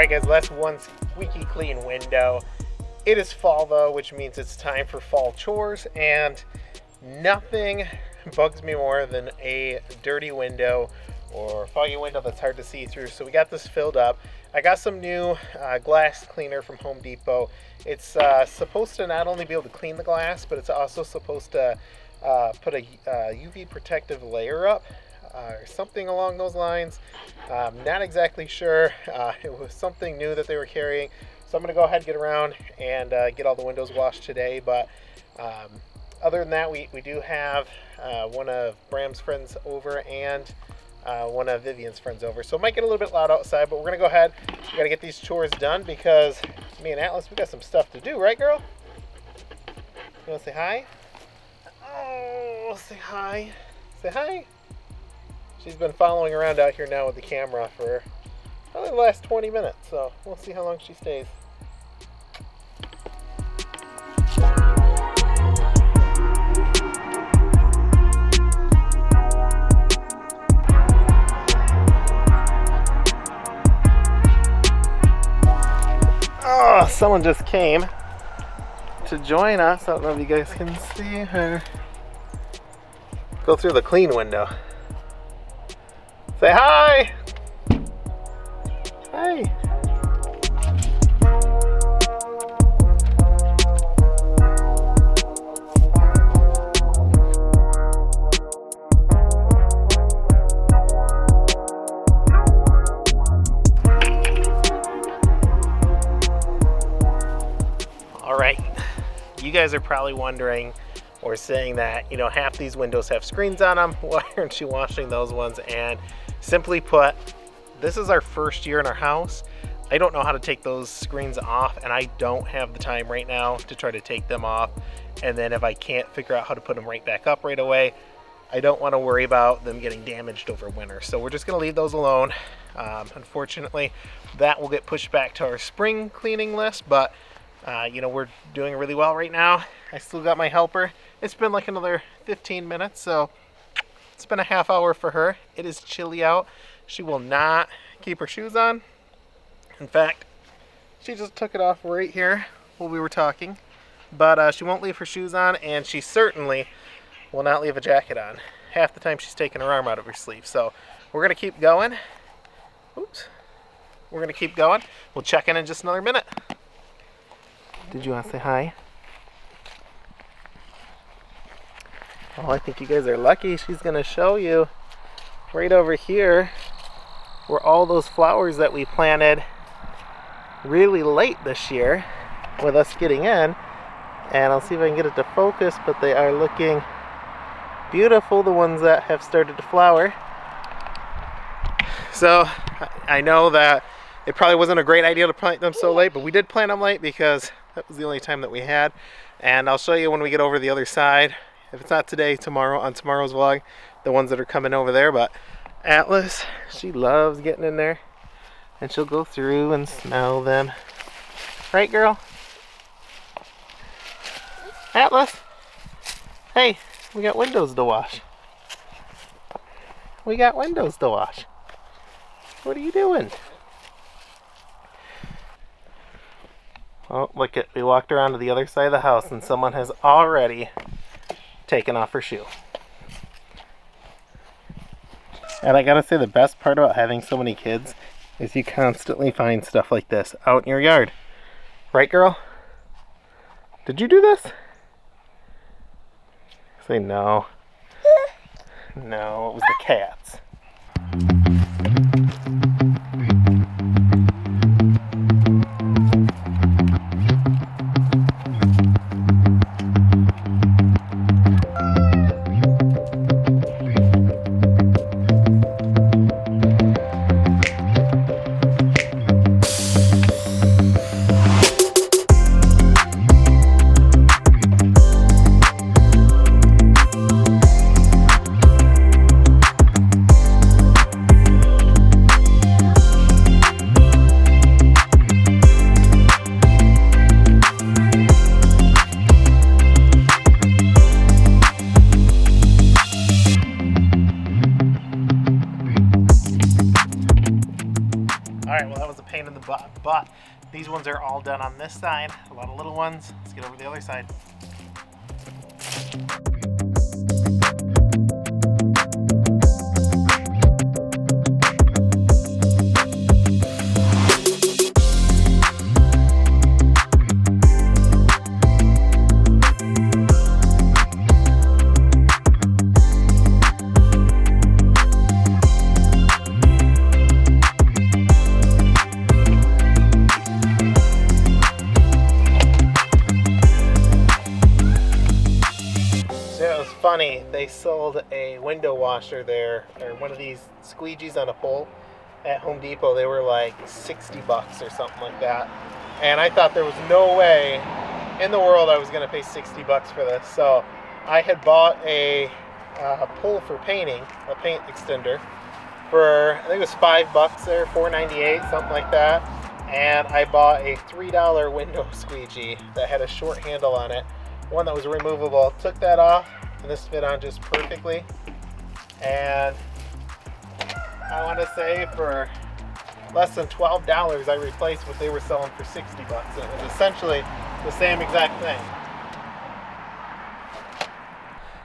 Alright guys, that's one squeaky clean window. It is fall though, which means it's time for fall chores, and nothing bugs me more than a dirty window or foggy window that's hard to see through. So we got this filled up. I got some new glass cleaner from Home Depot. It's supposed to not only be able to clean the glass, but it's also supposed to put a UV protective layer up or something along those lines. Not exactly sure. It was something new that they were carrying. So I'm going to go ahead and get around and get all the windows washed today. But other than that, we do have one of Bram's friends over and one of Vivian's friends over. So it might get a little bit loud outside, but we're going to go ahead. We got to get these chores done because me and Atlas, we got some stuff to do, right, girl? You want to say hi? Oh, say hi. Say hi. She's been following around out here now with the camera for probably the last 20 minutes, so we'll see how long she stays. Oh, someone just came to join us. I don't know if you guys can see her. Go through the clean window. Say hi! Hey! Alright, you guys are probably wondering or saying that, you know, half these windows have screens on them. Why aren't you washing those ones? And simply put, this is our first year in our house. I don't know how to take those screens off, and I don't have the time right now to try to take them off. And then if I can't figure out how to put them right back up right away, I don't want to worry about them getting damaged over winter. So we're just going to leave those alone. Unfortunately, that will get pushed back to our spring cleaning list, but you know, we're doing really well right now. I still got my helper. It's been like another 15 minutes, so it's been a half hour for her. It is chilly out. She will not keep her shoes on. In fact, she just took it off right here while we were talking. But she won't leave her shoes on, and she certainly will not leave a jacket on. Half the time she's taking her arm out of her sleeve. So we're going to keep going. Oops. We're going to keep going. We'll check in just another minute. Did you want to say hi? Oh, I think you guys are lucky. She's going to show you right over here where all those flowers that we planted really late this year with us getting in. And I'll see if I can get it to focus, but they are looking beautiful, the ones that have started to flower. So I know that it probably wasn't a great idea to plant them so late, but we did plant them late because that was the only time that we had. And I'll show you when we get over the other side. If it's not today, tomorrow, on tomorrow's vlog, the ones that are coming over there. But Atlas, she loves getting in there, and she'll go through and smell them. Right, girl? Atlas? Hey, we got windows to wash. We got windows to wash. What are you doing? Oh, look it. We walked around to the other side of the house and someone has already taken off her shoe. And I gotta say, the best part about having so many kids is you constantly find stuff like this out in your yard. Right, girl? Did you do this? Say no. No, it was the cats. pain in the butt, but these ones are all done on this side. A lot of little ones. Let's get over the other side. Funny, they sold a window washer there, or one of these squeegees on a pole at Home Depot. They were like 60 bucks or something like that. And I thought there was no way in the world I was going to pay 60 bucks for this. So I had bought a pole for painting, a paint extender, for, I think it was 5 bucks there, $4.98, something like that. And I bought a $3 window squeegee that had a short handle on it, one that was removable. Took that off, and this fit on just perfectly. And I want to say for less than $12 I replaced what they were selling for 60 bucks. It was essentially the same exact thing.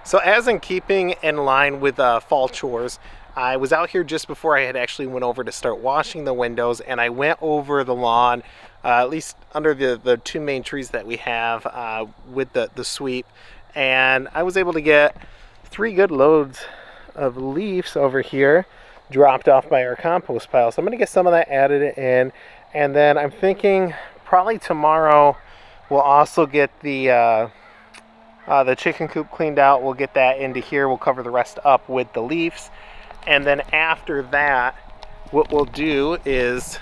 So as in keeping in line with fall chores, I was out here just before I had actually went over to start washing the windows, and I went over the lawn, at least under the two main trees that we have with the sweep, and I was able to get 3 good loads of leaves over here dropped off by our compost pile. So I'm going to get some of that added in, and then I'm thinking probably tomorrow we'll also get the chicken coop cleaned out. We'll get that into here. We'll cover the rest up with the leaves, and then after that what we'll do is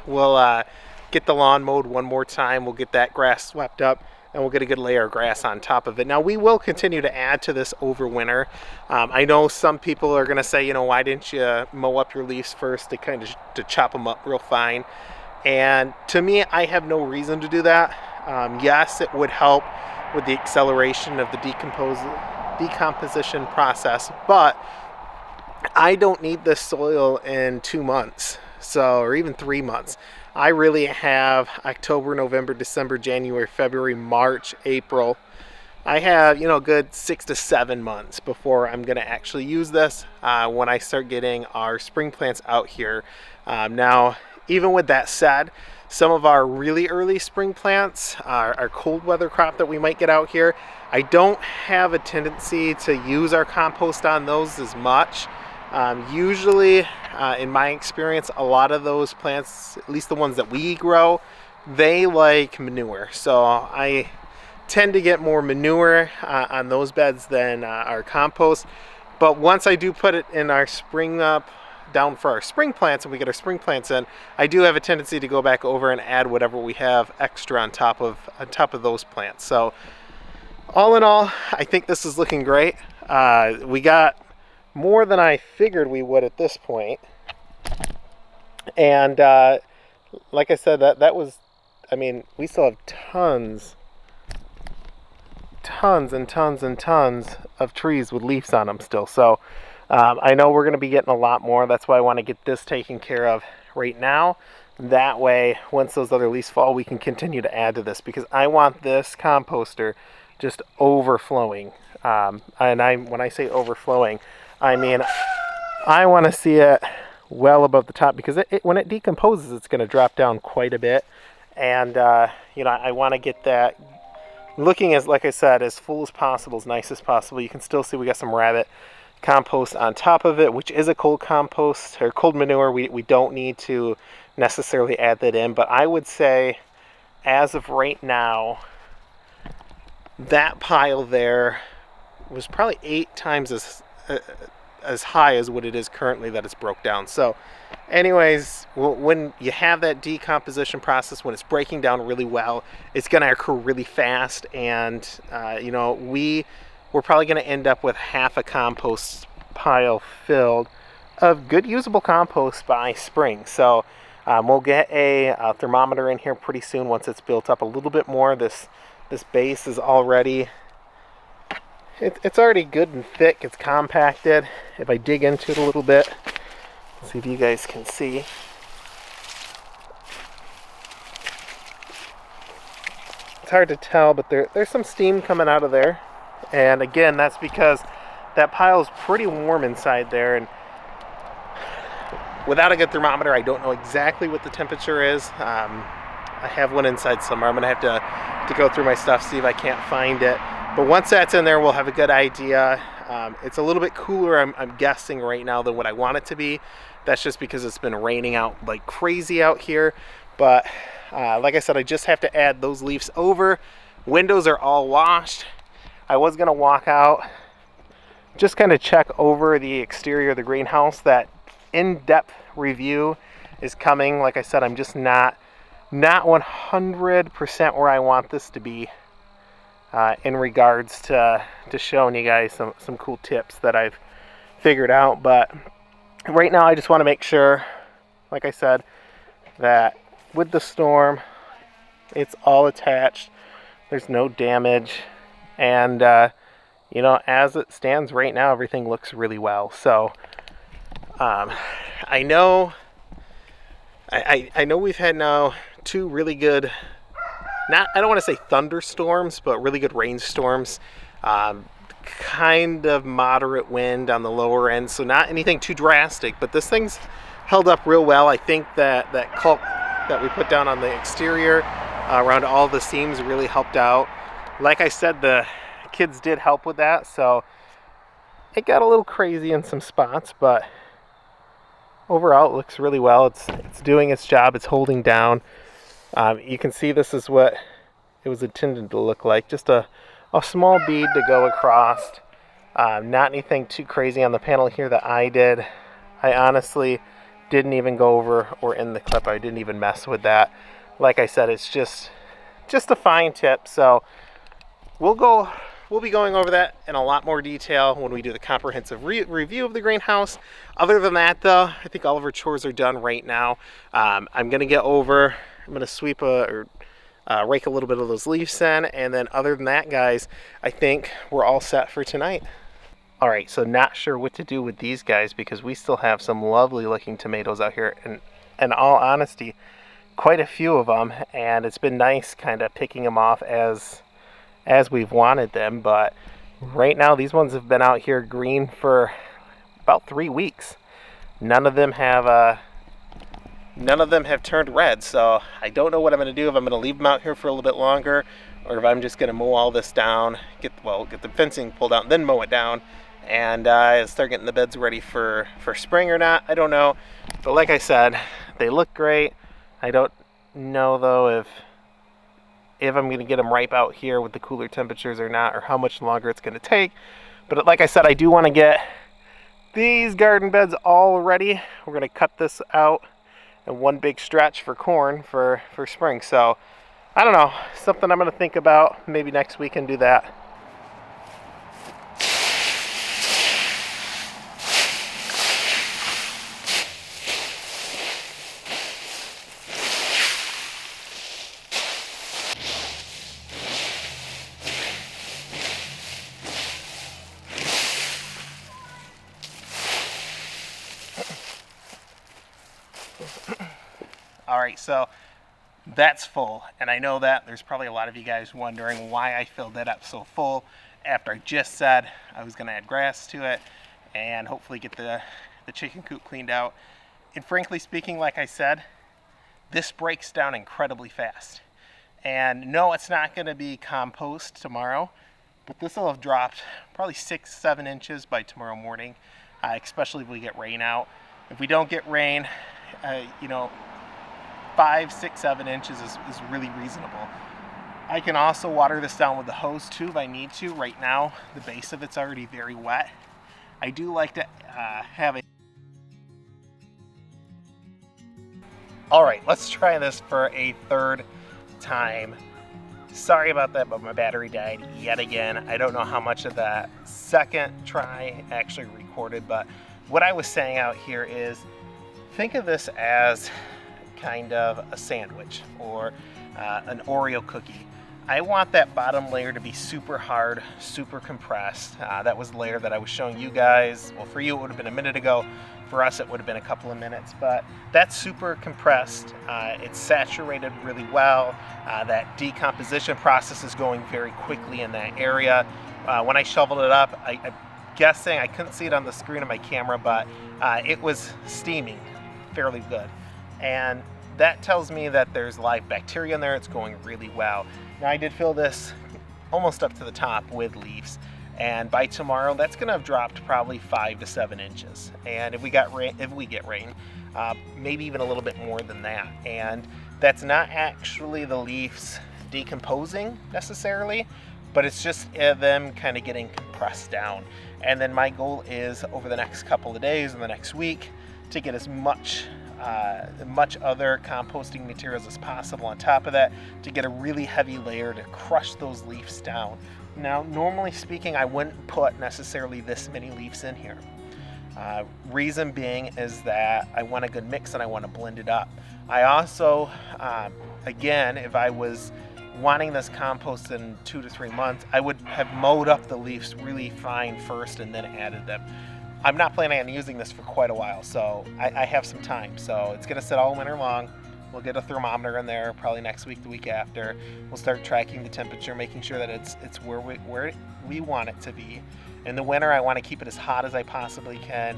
we'll get the lawn mowed one more time. We'll get that grass swept up, and we'll get a good layer of grass on top of it. Now, we will continue to add to this over winter. I know some people are going to say, you know, why didn't you mow up your leaves first to chop them up real fine? And to me, I have no reason to do that. Yes, it would help with the acceleration of the decomposition process, but I don't need this soil in 2 months, or even 3 months. I really have October, November, December, January, February, March, April. I have, a good 6 to 7 months before I'm going to actually use this when I start getting our spring plants out here. Now, even with that said, some of our really early spring plants, our cold weather crop that we might get out here, I don't have a tendency to use our compost on those as much. Usually, in my experience, a lot of those plants, at least the ones that we grow, they like manure. So I tend to get more manure on those beds than our compost. But once I do put it in our spring down for our spring plants, and we get our spring plants in, I do have a tendency to go back over and add whatever we have extra on top of those plants. So all in all, I think this is looking great. We got more than I figured we would at this point. And like I said, that was, we still have tons and tons of trees with leaves on them still. So I know we're going to be getting a lot more. That's why I want to get this taken care of right now. That way, once those other leaves fall, we can continue to add to this, because I want this composter just overflowing. And when I say overflowing, I want to see it well above the top, because when it decomposes, it's going to drop down quite a bit. And, I want to get that looking as, like I said, as full as possible, as nice as possible. You can still see we got some rabbit compost on top of it, which is a cold compost or cold manure. We don't need to necessarily add that in, but I would say as of right now, that pile there was probably 8 times as high as what it is currently that it's broke down. So anyways, when you have that decomposition process, when it's breaking down really well, it's going to occur really fast. And we're probably going to end up with half a compost pile filled of good usable compost by spring. So we'll get a thermometer in here pretty soon once it's built up a little bit more. This base is already it's already good and thick. It's compacted. If I dig into it a little bit, see if you guys can see. hard to tell, but there's some steam coming out of there. And again, that's because that pile is pretty warm inside there, and without a good thermometer, I don't know exactly what the temperature is. I have one inside somewhere. I'm gonna have to go through my stuff, see if I can't find it. But once that's in there, we'll have a good idea. It's a little bit cooler, I'm guessing right now, than what I want it to be. That's just because it's been raining out like crazy out here. But like I said, I just have to add those leaves over. Windows are all washed. I was gonna walk out, just kind of check over the exterior of the greenhouse. That in-depth review is coming. Like I said, I'm just not 100% where I want this to be in regards to showing you guys some cool tips that I've figured out. But right now I just want to make sure, like I said, that with the storm it's all attached, there's no damage, and you know, as it stands right now, everything looks really well. So I know we've had now 2 really good, I don't want to say thunderstorms, but really good rainstorms. Kind of moderate wind on the lower end, so not anything too drastic, but this thing's held up real well. I think that caulk that we put down on the exterior around all the seams really helped out. Like I said, the kids did help with that, so it got a little crazy in some spots, but overall it looks really well. It's doing its job. It's holding down. You can see this is what it was intended to look like, just a small bead to go across. Not anything too crazy on the panel here that I did. I honestly didn't even go over, or in the clip I didn't even mess with that. Like I said, it's just a fine tip. So we'll be going over that in a lot more detail when we do the comprehensive review of the greenhouse. Other than that, though, I think all of our chores are done right now. I'm gonna sweep or rake a little bit of those leaves in, and then other than that, guys, I think we're all set for tonight. All right, so not sure what to do with these guys because we still have some lovely looking tomatoes out here, and in all honesty, quite a few of them, and it's been nice kind of picking them off as we've wanted them. But right now, these ones have been out here green for about 3 weeks. None of them have turned red, so I don't know what I'm going to do, if I'm going to leave them out here for a little bit longer, or if I'm just going to mow all this down, get the fencing pulled out, and then mow it down, and start getting the beds ready for spring or not. I don't know, but like I said, they look great. I don't know though if I'm going to get them ripe out here with the cooler temperatures or not, or how much longer it's going to take. But like I said, I do want to get these garden beds all ready. We're going to cut this out in one big stretch for corn for spring. So I don't know, something I'm going to think about. Maybe next week and do that. All right, so that's full, and I know that there's probably a lot of you guys wondering why I filled it up so full after I just said I was going to add grass to it and hopefully get the chicken coop cleaned out. And frankly speaking, like I said, this breaks down incredibly fast. And no, it's not going to be compost tomorrow, but this will have dropped probably 6-7 inches by tomorrow morning, especially if we get rain out. If we don't get rain, 5, 6, 7 inches is really reasonable. I can also water this down with the hose too if I need to. Right now, the base of it's already very wet. I do like to have a... All right, let's try this for a third time. Sorry about that, but my battery died yet again. I don't know how much of that second try actually recorded, but what I was saying out here is, think of this as kind of a sandwich or an Oreo cookie. I want that bottom layer to be super hard, super compressed. That was the layer that I was showing you guys. Well, for you it would have been a minute ago. For us it would have been a couple of minutes, but that's super compressed. It's saturated really well. That decomposition process is going very quickly in that area. When I shoveled it up, I'm guessing, I couldn't see it on the screen of my camera, but it was steaming fairly good. And that tells me that there's live bacteria in there. It's going really well. Now I did fill this almost up to the top with leaves, and by tomorrow that's going to have dropped probably 5 to 7 inches. And if we get rain, maybe even a little bit more than that. And that's not actually the leaves decomposing necessarily, but it's just them kind of getting compressed down. And then my goal is over the next couple of days and the next week to get as much other composting materials as possible on top of that, to get a really heavy layer to crush those leaves down. Now, normally speaking, I wouldn't put necessarily this many leaves in here. Reason being is that I want a good mix and I want to blend it up. I also, again, if I was wanting this compost in 2 to 3 months, I would have mowed up the leaves really fine first and then added them. I'm not planning on using this for quite a while, so I have some time. So it's going to sit all winter long. We'll get a thermometer in there probably next week, the week after. We'll start tracking the temperature, making sure that it's where we want it to be. In the winter, I want to keep it as hot as I possibly can.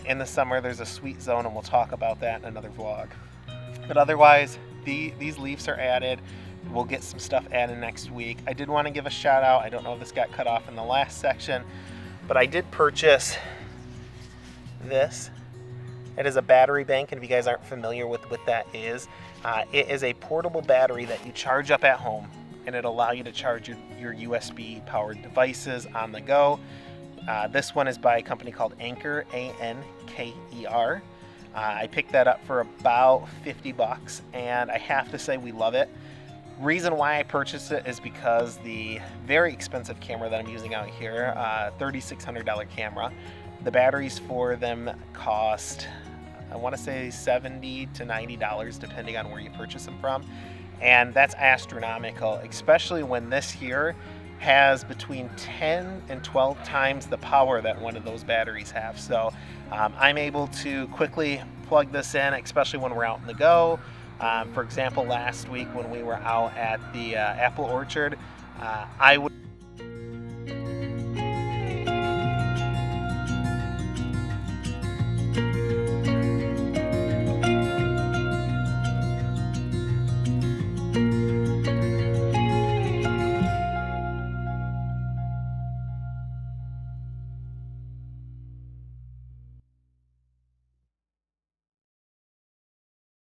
In the summer, there's a sweet zone, and we'll talk about that in another vlog. But otherwise, these leaves are added. We'll get some stuff added next week. I did want to give a shout out. I don't know if this got cut off in the last section, but I did purchase this. It is a battery bank, and if you guys aren't familiar with what that is, it is a portable battery that you charge up at home, and it'll allow you to charge your USB powered devices on the go. This one is by a company called Anker, A-N-K-E-R. I picked that up for about $50, and I have to say we love it. Reason why I purchased it is because the very expensive camera that I'm using out here, $3,600 camera, the batteries for them cost, I want to say $70 to $90 depending on where you purchase them from, and that's astronomical, especially when this here has between 10 and 12 times the power that one of those batteries have. So I'm able to quickly plug this in, especially when we're out in the go. For example, last week when we were out at the apple orchard, I would